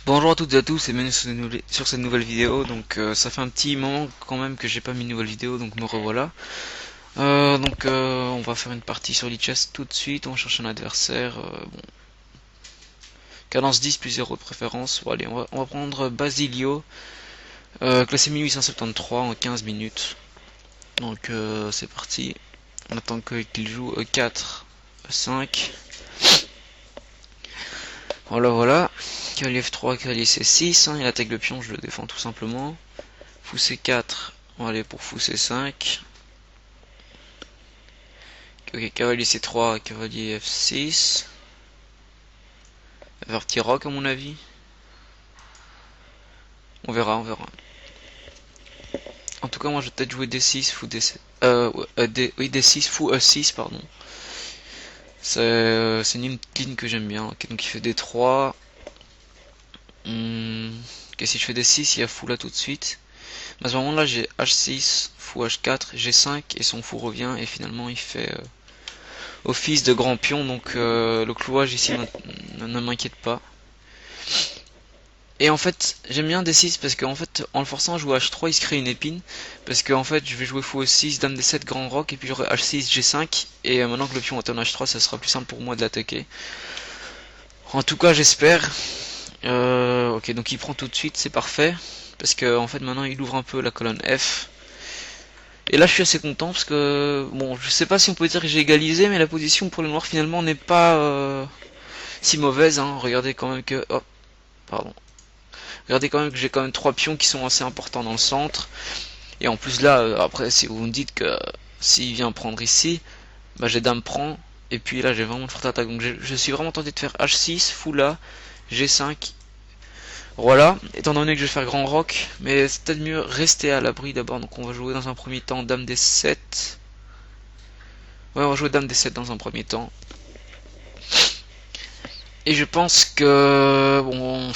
Bonjour à toutes et à tous et bienvenue sur cette nouvelle vidéo. Donc ça fait un petit moment quand même que j'ai pas mis une nouvelle vidéo, donc me revoilà. On va faire une partie sur l'e-chess tout de suite. On va chercher un adversaire. Bon, cadence 10 plus 0 de préférence. Bon, allez, on va prendre Basilio, classé 1873 en 15 minutes. Donc c'est parti. On attend qu'il joue E4, E5. Voilà. Cavalier F3, cavalier C6. Il attaque le pion, je le défends tout simplement. Fou C4, on va aller pour fou C5. Ok, cavalier C3, cavalier F6. Vers petit roc à mon avis. On verra. En tout cas, moi je vais peut-être jouer D6, fou D7. Oui, D6, fou E6, pardon. C'est une ligne que j'aime bien. Ok, donc il fait D3. Ok, si je fais D6, il y a fou là tout de suite. Mais à ce moment-là, j'ai H6, fou H4, G5 et son fou revient et finalement il fait office de grand pion. Donc le clouage ici ne m'inquiète pas. Et en fait, j'aime bien D6 parce qu'en fait, en le forçant à jouer H3, il se crée une épine. Parce qu'en fait, je vais jouer fou E6, dame D7, grand roc, et puis j'aurai H6, G5. Et maintenant que le pion est en H3, ça sera plus simple pour moi de l'attaquer. En tout cas, j'espère. Ok, donc il prend tout de suite, c'est parfait. Parce que en fait, maintenant, il ouvre un peu la colonne F. Et là, je suis assez content parce que, bon, je sais pas si on peut dire que j'ai égalisé, mais la position pour les noirs finalement n'est pas si mauvaise. Hein. Regardez quand même que, oh, pardon. Regardez quand même que j'ai quand même 3 pions qui sont assez importants dans le centre. Et en plus là, après, si vous me dites que s'il vient prendre ici, bah j'ai dame prend. Et puis là, j'ai vraiment une forte attaque. Donc je suis vraiment tenté de faire H6, fou là, G5. Voilà, étant donné que je vais faire grand roc, mais c'est peut-être mieux rester à l'abri d'abord. Donc on va jouer dans un premier temps dame D7. Ouais, on va jouer dame D7 dans un premier temps. Et je pense que... Bon...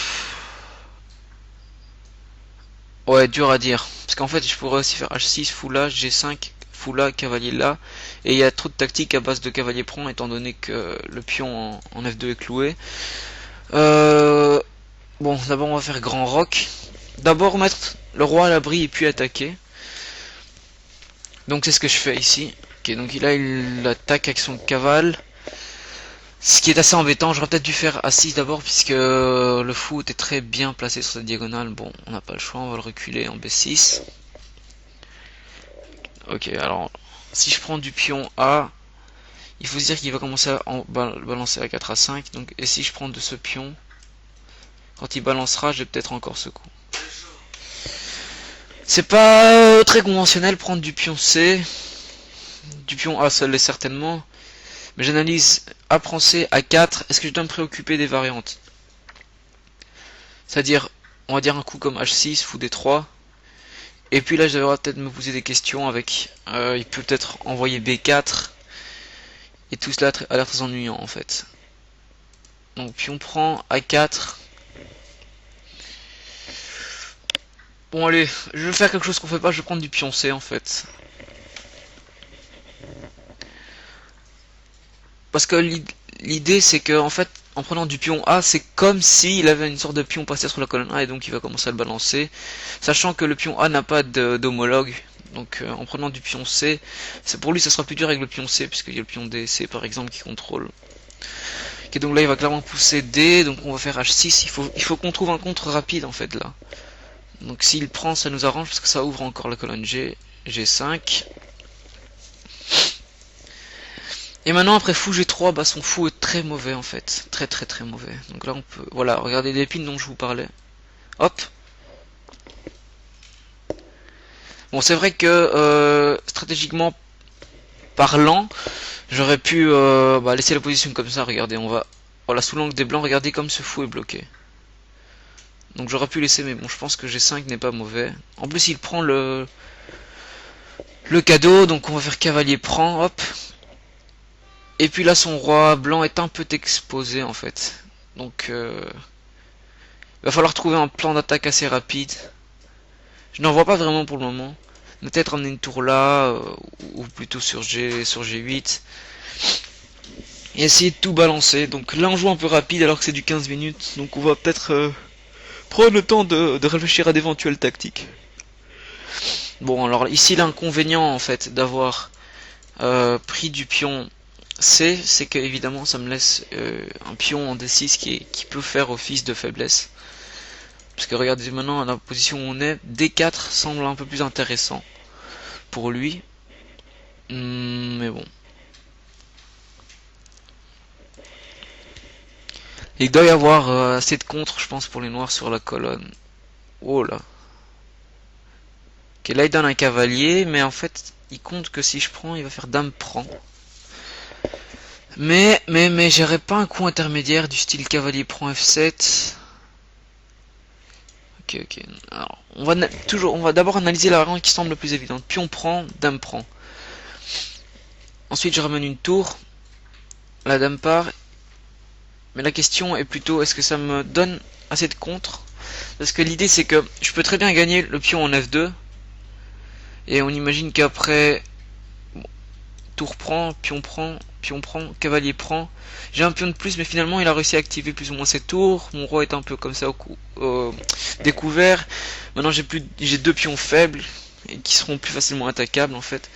Ouais, dur à dire. Parce qu'en fait, je pourrais aussi faire H6, fou là, G5, fou là, cavalier là. Et il y a trop de tactiques à base de cavalier prend, étant donné que le pion en F2 est cloué. Euh, bon, d'abord on va faire grand roc. D'abord mettre le roi à l'abri et puis attaquer. Donc c'est ce que je fais ici. Ok, donc là il attaque avec son cavale. Ce qui est assez embêtant, j'aurais peut-être dû faire A6 d'abord puisque le fou était très bien placé sur cette diagonale. Bon, on n'a pas le choix, on va le reculer en B6. Ok, alors si je prends du pion A, il faut se dire qu'il va commencer à balancer à 4 à 5. Donc, et si je prends de ce pion, quand il balancera, j'ai peut-être encore ce coup. C'est pas très conventionnel prendre du pion C. Du pion A seul l'est certainement. Mais j'analyse A prend C, A4. Est-ce que je dois me préoccuper des variantes? C'est-à-dire, on va dire un coup comme H6, fou D3. Et puis là, je devrais peut-être me poser des questions avec... il peut peut-être envoyer B4. Et tout cela a l'air très ennuyant en fait. Donc pion prend A4. Bon allez, je vais faire quelque chose qu'on fait pas, je vais prendre du pion C en fait. Parce que l'idée c'est que en fait, en prenant du pion A, c'est comme s'il avait une sorte de pion passé sur la colonne A et donc il va commencer à le balancer. Sachant que le pion A n'a pas d'homologue. Donc en prenant du pion C, c'est pour lui ça sera plus dur avec le pion C, puisqu'il y a le pion D, C par exemple qui contrôle. Ok, donc là il va clairement pousser D, donc on va faire H6, il faut qu'on trouve un contre rapide en fait là. Donc s'il prend, ça nous arrange parce que ça ouvre encore la colonne G, G5. Et maintenant après fou G3, bah son fou est très mauvais en fait, très mauvais. Donc là on peut, voilà, regardez l'épine dont je vous parlais. Hop. Bon c'est vrai que stratégiquement parlant, j'aurais pu laisser la position comme ça. Regardez, on va, voilà, sous l'angle des blancs, regardez comme ce fou est bloqué. Donc j'aurais pu laisser, mais bon, je pense que G5 n'est pas mauvais. En plus il prend le cadeau, donc on va faire cavalier prend, hop. Et puis là, son roi blanc est un peu exposé en fait. Donc, il va falloir trouver un plan d'attaque assez rapide. Je n'en vois pas vraiment pour le moment. Peut-être amener une tour là, ou plutôt sur G8. Et essayer de tout balancer. Donc là, on joue un peu rapide alors que c'est du 15 minutes. Donc on va peut-être prendre le temps de réfléchir à d'éventuelles tactiques. Bon, alors ici l'inconvénient en fait d'avoir pris du pion C, c'est que évidemment ça me laisse un pion en D6 qui peut faire office de faiblesse. Parce que regardez maintenant à la position où on est, D4 semble un peu plus intéressant pour lui. Mais bon. Il doit y avoir assez de contre, je pense, pour les noirs sur la colonne. Oh là. Ok, là il donne un cavalier, mais en fait, il compte que si je prends, il va faire dame prend. Mais j'aurais pas un coup intermédiaire du style cavalier prend F7. Ok. Alors, on va d'abord analyser la variante qui semble la plus évidente. Pion prend, dame prend. Ensuite, je ramène une tour. La dame part. Mais la question est plutôt, est-ce que ça me donne assez de contre? Parce que l'idée, c'est que je peux très bien gagner le pion en F2. Et on imagine qu'après, bon, tour prend, cavalier prend. J'ai un pion de plus, mais finalement, il a réussi à activer plus ou moins ses tours. Mon roi est un peu comme ça découvert. Maintenant, j'ai deux pions faibles et qui seront plus facilement attaquables en fait.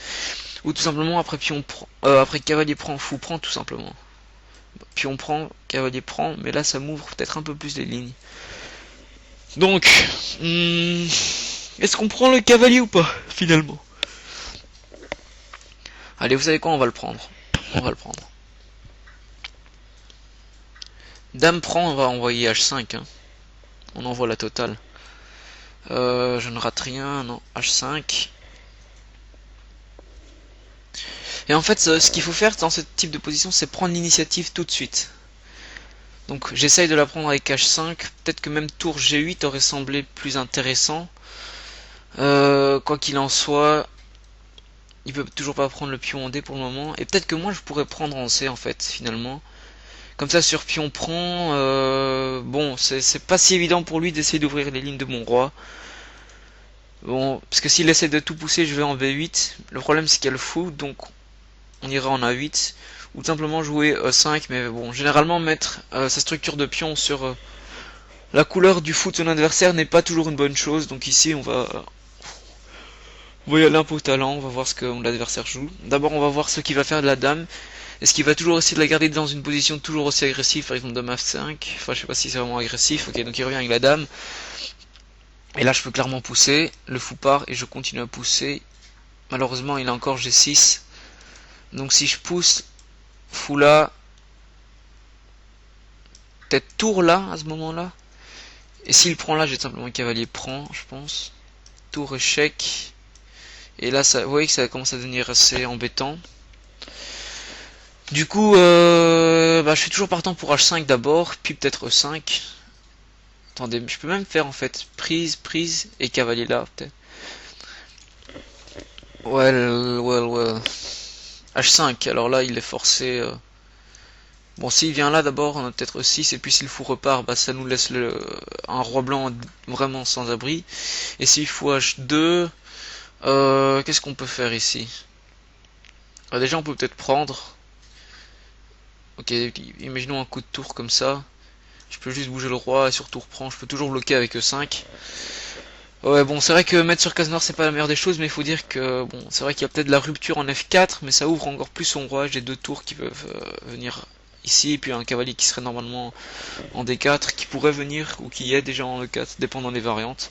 Ou tout simplement après cavalier prend, fou prend tout simplement. Pion prend, cavalier prend, mais là ça m'ouvre peut-être un peu plus les lignes. Donc, est-ce qu'on prend le cavalier ou pas finalement? Allez, vous savez quoi, on va le prendre. On va le prendre. Dame prend, on va envoyer H5. Hein. On envoie la totale. Je ne rate rien, non. H5. Et en fait, ce qu'il faut faire dans ce type de position, c'est prendre l'initiative tout de suite. Donc j'essaye de la prendre avec H5. Peut-être que même tour G8 aurait semblé plus intéressant. Quoi qu'il en soit, il peut toujours pas prendre le pion en D pour le moment. Et peut-être que moi je pourrais prendre en C en fait, finalement. Comme ça sur pion prend, bon, c'est pas si évident pour lui d'essayer d'ouvrir les lignes de mon roi. Bon, parce que s'il essaie de tout pousser, je vais en B8. Le problème c'est qu'il y a le fou, donc on ira en A8. Ou simplement jouer E5, mais bon, généralement mettre sa structure de pion sur la couleur du fou de son adversaire n'est pas toujours une bonne chose. Donc ici on va y aller un peu au talent, on va voir ce que l'adversaire joue. D'abord on va voir ce qu'il va faire de la dame. Est-ce qu'il va toujours essayer de la garder dans une position toujours aussi agressive, par exemple dame F5? Enfin je sais pas si c'est vraiment agressif, ok, donc il revient avec la dame. Et là je peux clairement pousser, le fou part et je continue à pousser. Malheureusement il a encore G6. Donc si je pousse, fou là, peut-être tour là à ce moment-là. Et s'il prend là, j'ai simplement cavalier prend, je pense. Tour échec. Et là, vous voyez que ça commence à devenir assez embêtant. Du coup, je suis toujours partant pour H5 d'abord, puis peut-être E5. Attendez, je peux même faire en fait prise et cavalier là, peut-être. Well. H5, alors là, il est forcé. Bon, s'il vient là d'abord, on a peut-être 6, et puis si le fou repart, bah ça nous laisse un roi blanc vraiment sans abri. Et s'il faut H2, qu'est-ce qu'on peut faire ici? Déjà, on peut peut-être prendre. Ok, imaginons un coup de tour comme ça. Je peux juste bouger le roi et sur tour prend. Je peux toujours bloquer avec E5. Ouais, bon, c'est vrai que mettre sur case noire, c'est pas la meilleure des choses, mais il faut dire que, bon, c'est vrai qu'il y a peut-être de la rupture en F4, mais ça ouvre encore plus son roi. J'ai deux tours qui peuvent venir ici, et puis un cavalier qui serait normalement en D4, qui pourrait venir, ou qui est déjà en E4, dépendant des variantes.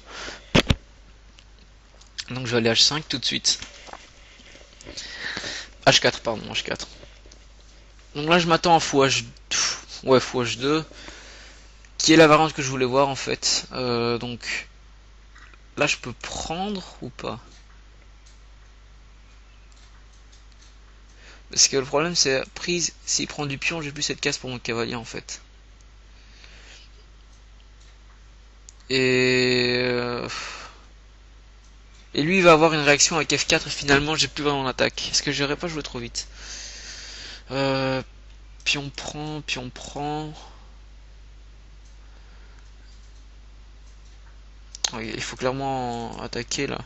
Donc je vais aller H5 tout de suite. H4, pardon, H4. Donc là je m'attends à fou H2, qui est la variante que je voulais voir en fait. Donc là je peux prendre ou pas? Parce que le problème c'est prise, s'il prend du pion, j'ai plus cette case pour mon cavalier en fait. Et lui il va avoir une réaction avec F4 et finalement j'ai plus vraiment d'attaque. Est-ce que j'aurais pas joué trop vite? Pion prend. Oui, il faut clairement attaquer là.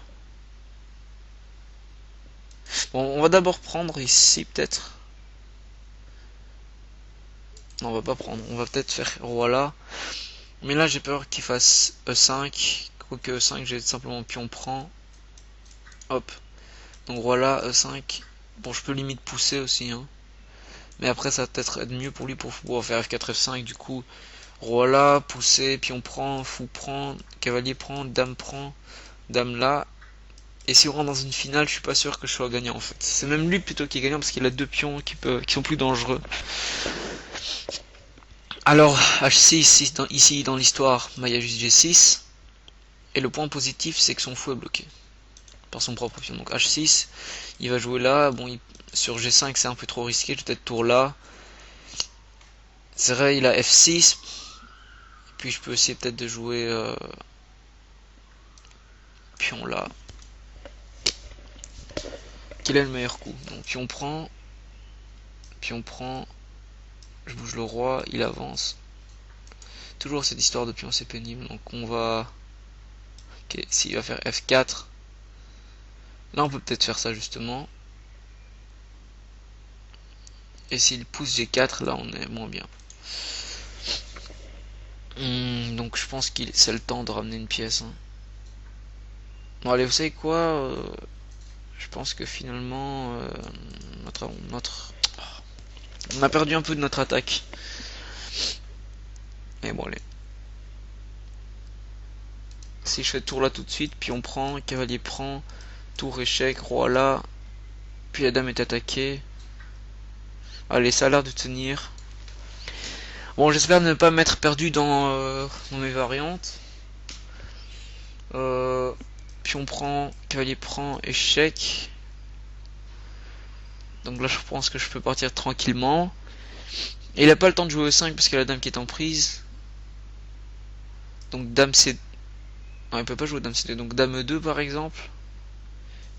Bon, on va d'abord prendre ici peut-être. Non, on va pas prendre. On va peut-être faire roi là. Mais là j'ai peur qu'il fasse E5. Quoique E5 j'ai simplement pion prend. Hop. Donc voilà E5. Bon je peux limite pousser aussi hein. Mais après ça va peut-être être mieux pour lui pour pouvoir faire F4 F5 du coup. Roi là, pousser, pion prend, fou prend, cavalier prend, dame prend, dame là. Et si on rentre dans une finale, je suis pas sûr que je sois gagnant en fait. C'est même lui plutôt qui est gagnant parce qu'il a deux pions qui sont plus dangereux. Alors H6 ici dans l'histoire, bah, il y a juste G6. Et le point positif c'est que son fou est bloqué par son propre pion. Donc H6, il va jouer là. Bon, sur G5 c'est un peu trop risqué, je vais peut-être tour là. C'est vrai, il a F6. Puis je peux essayer peut-être de jouer pion là. Quel est le meilleur coup? Donc pion prend, je bouge le roi, il avance. Toujours cette histoire de pion, c'est pénible. Donc on va... Ok, s'il va faire F4, là on peut peut-être faire ça justement. Et s'il pousse G4, là on est moins bien. Donc je pense qu'il c'est le temps de ramener une pièce. Hein. Bon allez, vous savez quoi je pense que finalement on a perdu un peu de notre attaque. Mais bon allez. Si je fais tour là tout de suite, puis on prend, cavalier prend, tour échec, roi là, puis la dame est attaquée. Allez, ça a l'air de tenir. Bon, j'espère ne pas m'être perdu dans mes variantes. Puis on prend, cavalier prend, échec. Donc là, je pense que je peux partir tranquillement. Et il a pas le temps de jouer au 5 parce qu'il y a la dame qui est en prise. Donc dame C... Non, il peut pas jouer dame C2. Donc dame E2 par exemple.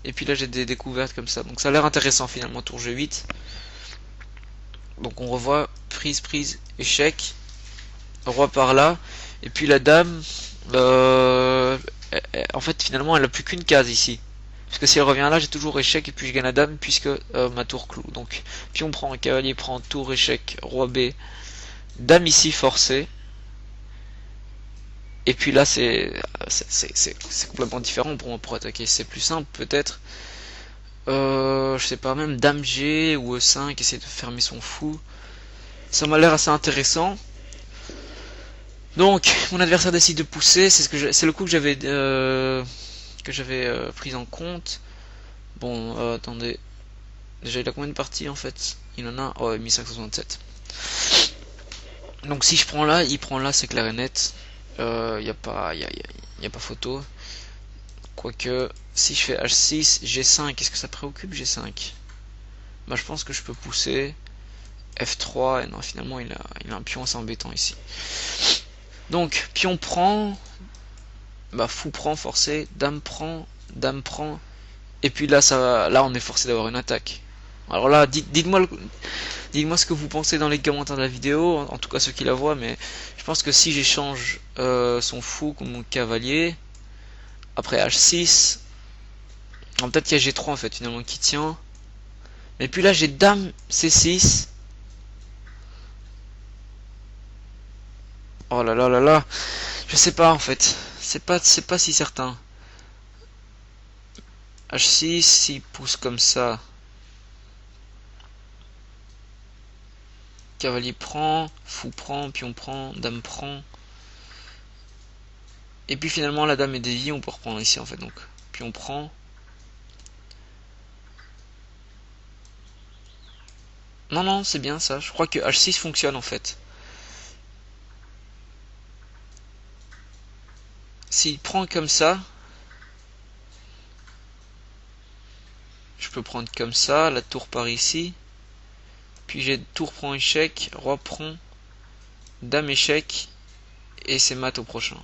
Et puis là, j'ai des découvertes comme ça. Donc ça a l'air intéressant finalement, tour G8. Donc on revoit prise, prise, échec. Roi par là. Et puis la dame... en fait, finalement, elle a plus qu'une case ici. Parce que si elle revient là, j'ai toujours échec et puis je gagne la dame puisque ma tour cloue. Donc, pion prend, cavalier prend, tour échec, roi B, dame ici forcée. Et puis là, c'est complètement différent pour attaquer. C'est plus simple peut-être. Je sais pas, même dame G ou E5, essayer de fermer son fou. Ça m'a l'air assez intéressant. Donc, mon adversaire décide de pousser. C'est le coup que j'avais pris en compte. Bon, attendez. Déjà, il a combien de parties en fait? Il en a 1567. Donc si je prends là, il prend là, c'est clair et net. Y a pas photo. Quoique, si je fais H6, G5, est-ce que ça préoccupe G5? Bah je pense que je peux pousser. F3, et non, finalement il a un pion assez embêtant ici. Donc, pion prend, bah fou prend forcé, dame prend, et puis là on est forcé d'avoir une attaque. Alors là, dites-moi ce que vous pensez dans les commentaires de la vidéo, en tout cas ceux qui la voient, mais je pense que si j'échange son fou contre mon cavalier, après H6, peut-être qu'il y a G3 en fait finalement qui tient, mais puis là j'ai dame C6, oh là là là là, je sais pas en fait, c'est pas si certain. H6, s'il pousse comme ça, cavalier prend, fou prend, pion prend, dame prend. Et puis finalement la dame est déviée, on peut reprendre ici en fait. Donc pion prend. Non non, c'est bien ça. Je crois que H6 fonctionne en fait. S'il prend comme ça, je peux prendre comme ça, la tour par ici. Puis j'ai tour prend échec, roi prend, dame échec, et c'est mat au prochain.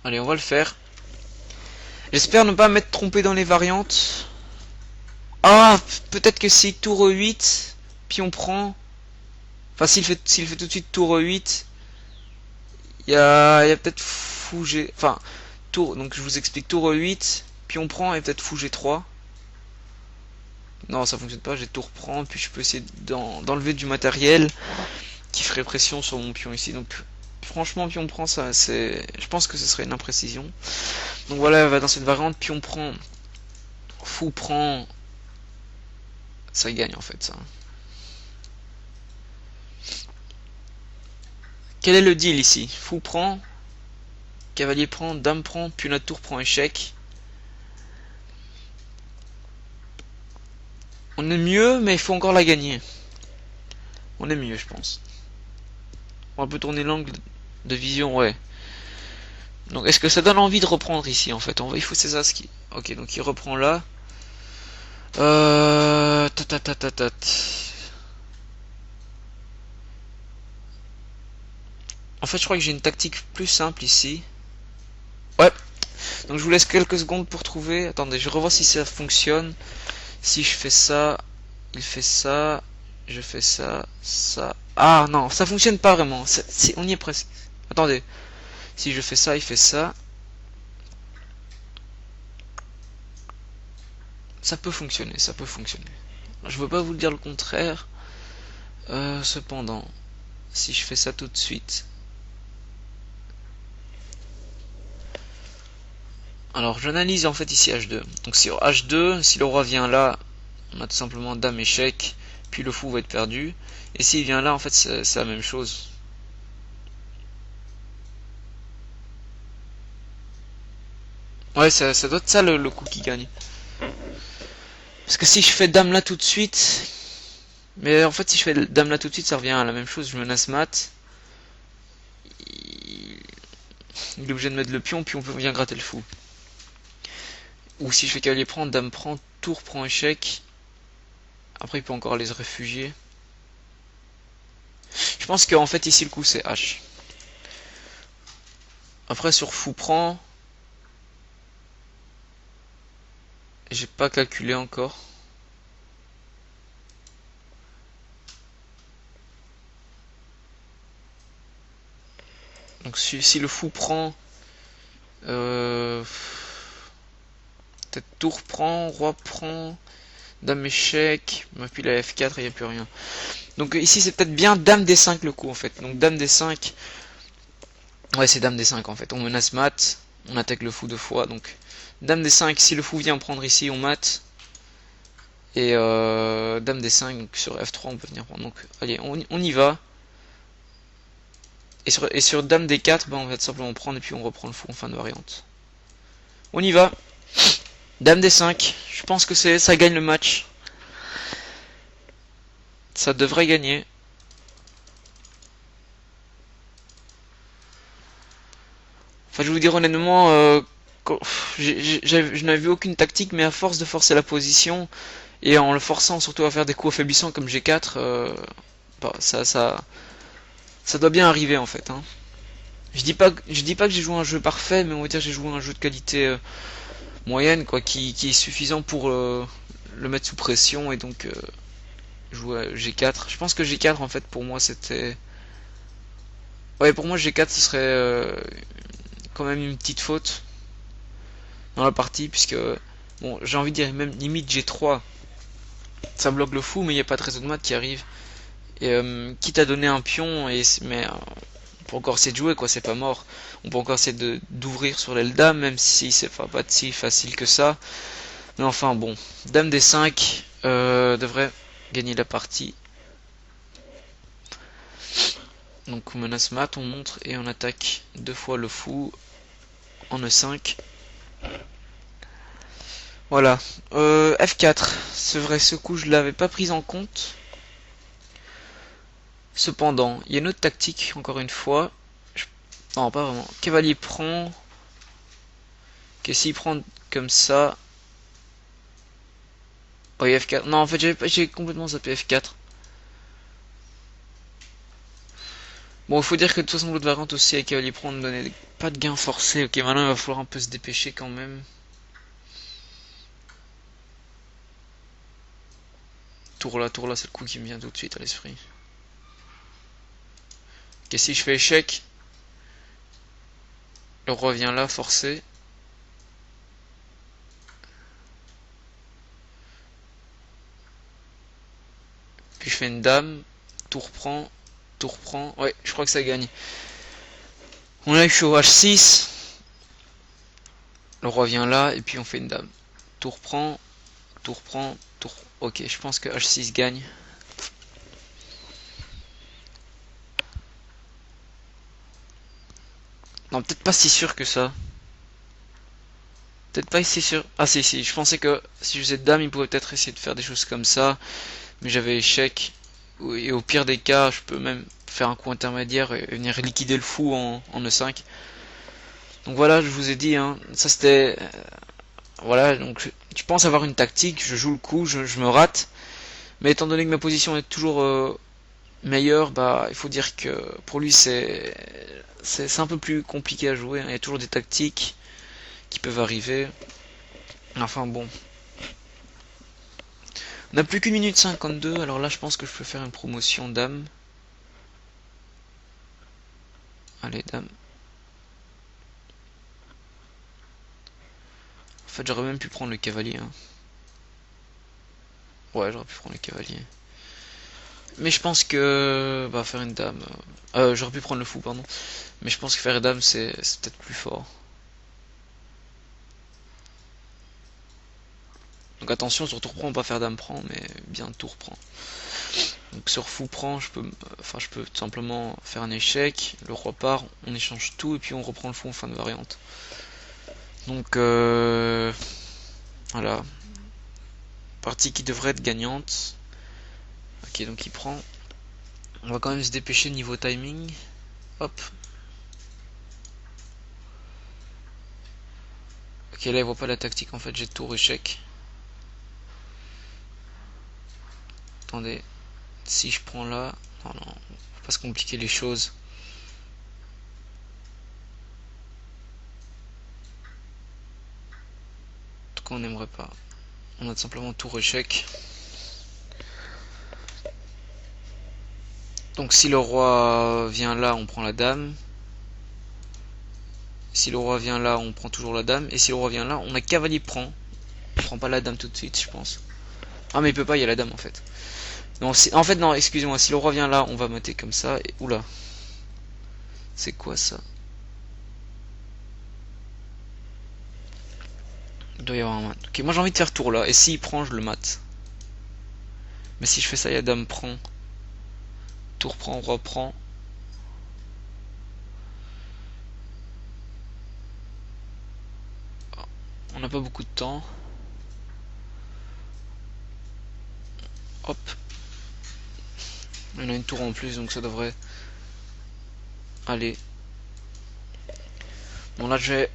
Allez, on va le faire. J'espère ne pas m'être trompé dans les variantes. Ah, peut-être que si tour E8, pion prend. Enfin, s'il fait tout de suite tour E8, il y a peut-être fou G. Enfin, tour. Donc je vous explique tour E8, pion prend et peut-être fou G3. Non, ça fonctionne pas. J'ai tour prend, puis je peux essayer d'enlever du matériel qui ferait pression sur mon pion ici. Donc Franchement, pion prend, ça, c'est... Je pense que ce serait une imprécision. Donc voilà, dans cette variante, pion prend, fou prend, ça gagne en fait, ça. Quel est le deal ici? Fou prend, cavalier prend, dame prend, pion à tour prend échec. On est mieux, mais il faut encore la gagner. On est mieux, je pense. On peut tourner l'angle de vision, ouais. Donc, est-ce que ça donne envie de reprendre ici, en fait? Il faut ces as qui... Ok, donc il reprend là. Ta. En fait, je crois que j'ai une tactique plus simple ici. Ouais. Donc, je vous laisse quelques secondes pour trouver. Attendez, je revois si ça fonctionne. Si je fais ça, il fait ça. Je fais ça, ça. Ah non, ça fonctionne pas vraiment. On y est presque. Attendez. Si je fais ça, il fait ça. Ça peut fonctionner, ça peut fonctionner. Je veux pas vous dire le contraire. Cependant, si je fais ça tout de suite. Alors j'analyse en fait ici H2. Donc sur H2, si le roi vient là, on a tout simplement dame échec, puis le fou va être perdu. Et s'il vient là, en fait c'est la même chose. Ouais, ça doit être ça le coup qui gagne. Parce que si je fais dame là tout de suite, mais en fait si je fais dame là tout de suite, ça revient à la même chose. Je menace mat. Il est obligé de mettre le pion, puis on vient gratter le fou. Ou si je fais cavalier prend, dame prend, tour prend échec. Après il peut encore aller se réfugier. Je pense qu'en fait ici le coup c'est H. Après sur fou prend, j'ai pas calculé encore. Donc si le fou prend, peut-être tour prend, roi prend, dame échec, puis la F4 il n'y a plus rien. Donc ici c'est peut-être bien dame D5 le coup en fait. Donc dame D5, ouais c'est dame D5 en fait. On menace mat, on attaque le fou deux fois. Donc dame D5, si le fou vient prendre ici, on mat. Et dame D5, donc sur F3 on peut venir prendre. Donc allez, on y va. Et sur dame D4, on va tout simplement prendre et puis on reprend le fou en fin de variante. On y va. Dame D5, je pense que ça gagne le match. Ça devrait gagner. Enfin, je vais vous dire honnêtement, je n'avais vu aucune tactique, mais à force de forcer la position, et en le forçant surtout à faire des coups affaiblissants comme G4, ça doit bien arriver en fait. Hein. Je dis pas que j'ai joué un jeu parfait, mais on va dire que j'ai joué un jeu de qualité moyenne, quoi, qui est suffisant pour le mettre sous pression, et donc jouer à G4. Je pense que G4 en fait pour moi c'était... Ouais, pour moi G4 ce serait quand même une petite faute dans la partie, puisque bon, j'ai envie de dire même limite G3, ça bloque le fou, mais il n'y a pas de réseau de maths qui arrive. Et quitte à donner un pion, mais on peut encore essayer de jouer, quoi, c'est pas mort. On peut encore essayer d'ouvrir sur l'aile dame, même si c'est pas si facile que ça. Mais enfin bon, dame D5 devrait gagner la partie. Donc on menace mat, on montre et on attaque deux fois le fou en E5. Voilà. F4. C'est vrai, ce coup je l'avais pas pris en compte. Cependant, il y a une autre tactique, encore une fois. Non, pas vraiment. Cavalier prend. Que s'il prend comme ça. Oh, F4. Non, en fait, j'ai complètement zappé F4. Bon, il faut dire que de toute façon, l'autre variante aussi avec cavalier prend ne donnait pas de gain forcé. Ok, maintenant il va falloir un peu se dépêcher quand même. Tour là, c'est le coup qui me vient tout de suite à l'esprit. Ok, si je fais échec, le roi vient là, forcé. Puis je fais une dame, tour prend, ouais, je crois que ça gagne. On a eu au H6. Le roi vient là, et puis on fait une dame. Tour prend, tour prend, tour... Ok, je pense que H6 gagne. Non, peut-être pas si sûr que ça. Peut-être pas si sûr. Ah si, si, je pensais que si je faisais dame, il pouvait peut-être essayer de faire des choses comme ça. Mais j'avais échec. Et au pire des cas, je peux même faire un coup intermédiaire et venir liquider le fou en E5. Donc voilà, je vous ai dit, hein, ça c'était... voilà, donc tu penses avoir une tactique, je joue le coup, je me rate. Mais étant donné que ma position est toujours meilleure, bah il faut dire que pour lui c'est un peu plus compliqué à jouer, hein. Il y a toujours des tactiques qui peuvent arriver. Enfin bon. On n'a plus qu'une minute 52, alors là je pense que je peux faire une promotion dame. Allez, dame. En fait, j'aurais même pu prendre le cavalier. Hein. Ouais, j'aurais pu prendre le cavalier. Mais je pense que... bah, faire une dame... j'aurais pu prendre le fou, pardon. Mais je pense que faire dame, c'est peut-être plus fort. Donc attention, sur tour prend, on va pas faire dame prend, mais bien tour prend. Donc sur fou prend, je peux tout simplement faire un échec. Le roi part, on échange tout, et puis on reprend le fou en fin de variante. Donc voilà. Partie qui devrait être gagnante. Ok, donc il prend. On va quand même se dépêcher niveau timing. Hop. Ok, là il voit pas la tactique, en fait j'ai tour échec. Attendez. Si je prends là... Non, non, faut pas se compliquer les choses. En tout cas on n'aimerait pas. On a tout simplement tour échec. Donc si le roi vient là, on prend la dame. Si le roi vient là, on prend toujours la dame. Et si le roi vient là, on a cavalier prend. On prend pas la dame tout de suite, je pense. Ah mais il peut pas, il y a la dame en fait. Non, en fait non, excusez-moi, si le roi vient là, on va mater comme ça. Et oula. C'est quoi ça? Il doit y avoir un mat. Ok, moi j'ai envie de faire tour là. Et s'il prend, je le mate. Mais si je fais ça, il y a dame prend. Tour prend, roi prend. On n'a pas beaucoup de temps. Hop. On a une tour en plus, donc ça devrait aller. Bon là je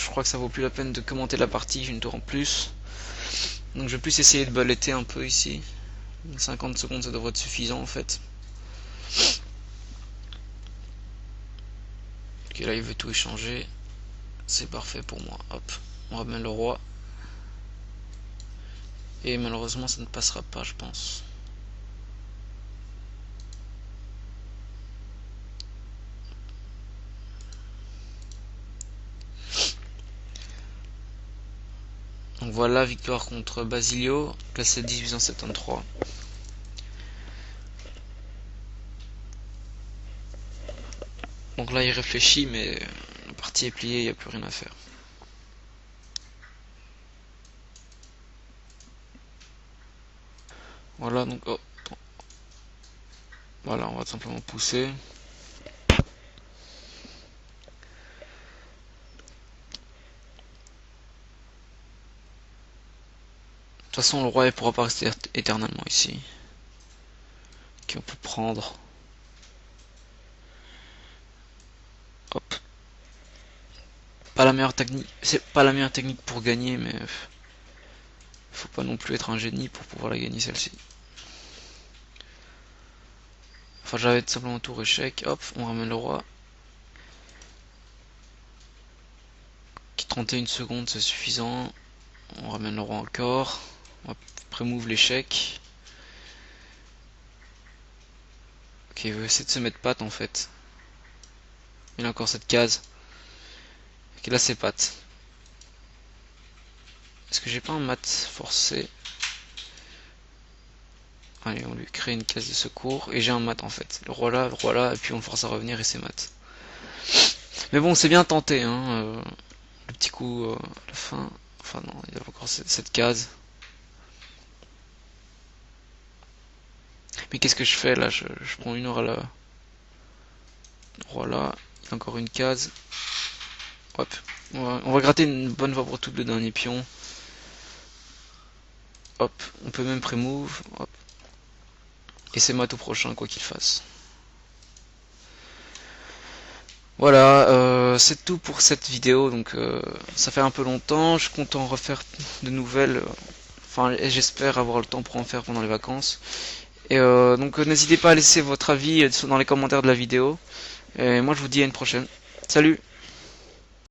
crois que ça vaut plus la peine de commenter la partie, j'ai une tour en plus. Donc je vais plus essayer de balletter un peu ici. 50 secondes ça devrait être suffisant en fait. Ok, là il veut tout échanger. C'est parfait pour moi. Hop, on ramène le roi. Et malheureusement ça ne passera pas je pense. Donc voilà, victoire contre Basilio, classé 1873. Donc là il réfléchit mais la partie est pliée, il n'y a plus rien à faire. Voilà, donc oh, voilà, on va simplement pousser. De toute façon, le roi ne pourra pas rester éternellement ici. Ok, on peut prendre. Hop. Pas la meilleure technique. C'est pas la meilleure technique pour gagner, mais faut pas non plus être un génie pour pouvoir la gagner celle-ci. Enfin, j'avais tout simplement tour échec. Hop, on ramène le roi. Qui 31 secondes, c'est suffisant. On ramène le roi encore. On va pré-move l'échec. Ok, il veut essayer de se mettre patte en fait. Il a encore cette case. Ok, là c'est patte. Est-ce que j'ai pas un mat forcé? Allez, on lui crée une case de secours. Et j'ai un mat en fait. Le roi là, et puis on le force à revenir et c'est mat. Mais bon, c'est bien tenté, hein. Le petit coup à la fin. Enfin non, il y a encore cette case. Mais qu'est-ce que je fais là, je prends une heure à la... Voilà, il y a encore une case. Hop. On va gratter une bonne fois pour toutes le dernier pion. Hop, on peut même pré-move. Hop. Et c'est mat au prochain, quoi qu'il fasse. Voilà, c'est tout pour cette vidéo. Donc ça fait un peu longtemps, je compte en refaire de nouvelles. Enfin, j'espère avoir le temps pour en faire pendant les vacances. Et donc n'hésitez pas à laisser votre avis dans les commentaires de la vidéo. Et moi je vous dis à une prochaine. Salut!